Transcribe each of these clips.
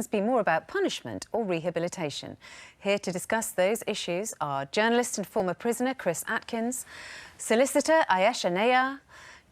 Be more about punishment or rehabilitation. Here to discuss those issues are journalist and former prisoner Chris Atkins, solicitor Ayesha Nayar,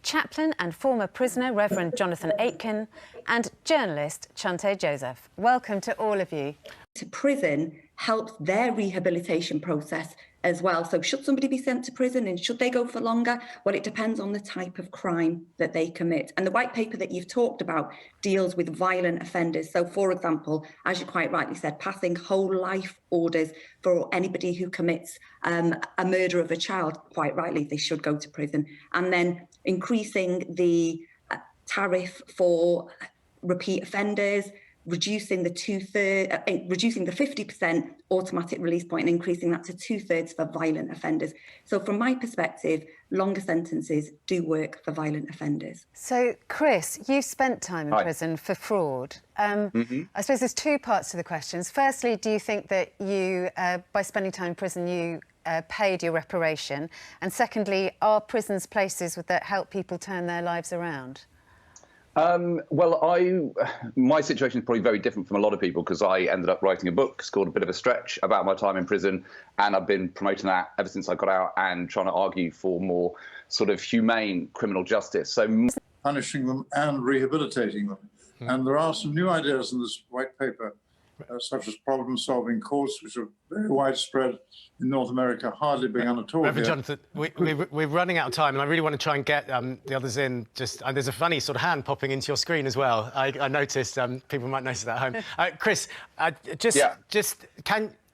chaplain and former prisoner Reverend Jonathan Aitken, and journalist Chante Joseph. Welcome to all of you. To prison helps their rehabilitation process as well. So should somebody be sent to prison and should they go for longer? Well, it depends on the type of crime that they commit. And the white paper that you've talked about deals with violent offenders. So, for example, as you quite rightly said, passing whole life orders for anybody who commits a murder of a child, quite rightly, they should go to prison. And then increasing the tariff for repeat offenders, reducing the 50% automatic release point and increasing that to 2/3 for violent offenders. So from my perspective, longer sentences do work for violent offenders. So, Chris, you spent time in prison for fraud. I suppose there's two parts to the questions. Firstly, do you think that you, by spending time in prison, you paid your reparation? And secondly, are prisons places that help people turn their lives around? Well, my situation is probably very different from a lot of people because I ended up writing a book called A Bit of a Stretch about my time in prison, and I've been promoting that ever since I got out and trying to argue for more sort of humane criminal justice. So punishing them and rehabilitating them. And there are some new ideas in this white paper, such as problem-solving courts, which are very widespread in North America, hardly begun at all. Reverend Jonathan, we're running out of time, and I really want to try and get the others in. There's a funny sort of hand popping into your screen as well. I noticed. People might notice that at home. Chris,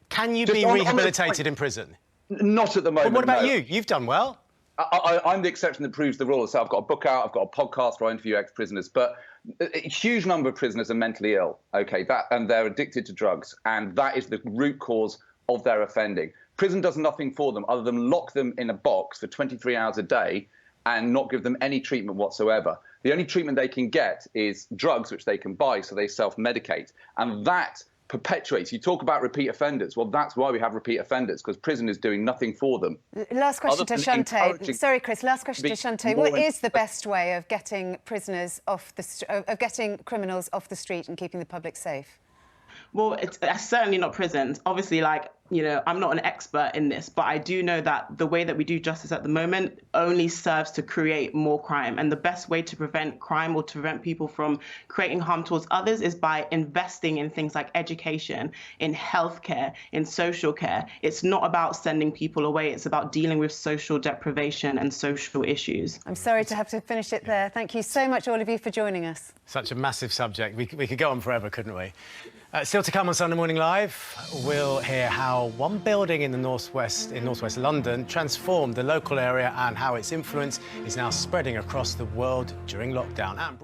can you be rehabilitated in prison? Not at the moment. But what about you? You've done well. I'm the exception that proves the rule. So I've got a book out, I've got a podcast where I interview ex-prisoners, but a huge number of prisoners are mentally ill, and they're addicted to drugs, and that is the root cause of their offending. Prison does nothing for them other than lock them in a box for 23 hours a day and not give them any treatment whatsoever. The only treatment they can get is drugs, which they can buy, so they self-medicate, and that perpetuates. You talk about repeat offenders. Well, that's why we have repeat offenders, because prison is doing nothing for them. Last question to Chante. Sorry, Chris. Last question to Chante. What is the best way of getting prisoners getting criminals off the street and keeping the public safe? Well, it's certainly not prisons. Obviously, I'm not an expert in this, but I do know that the way that we do justice at the moment only serves to create more crime. And the best way to prevent crime or to prevent people from creating harm towards others is by investing in things like education, in healthcare, in social care. It's not about sending people away. It's about dealing with social deprivation and social issues. I'm sorry to have to finish it there. Thank you so much, all of you, for joining us. Such a massive subject. We could go on forever, couldn't we? Still to come on Sunday Morning Live, we'll hear how one building in northwest London transformed the local area and how its influence is now spreading across the world during lockdown.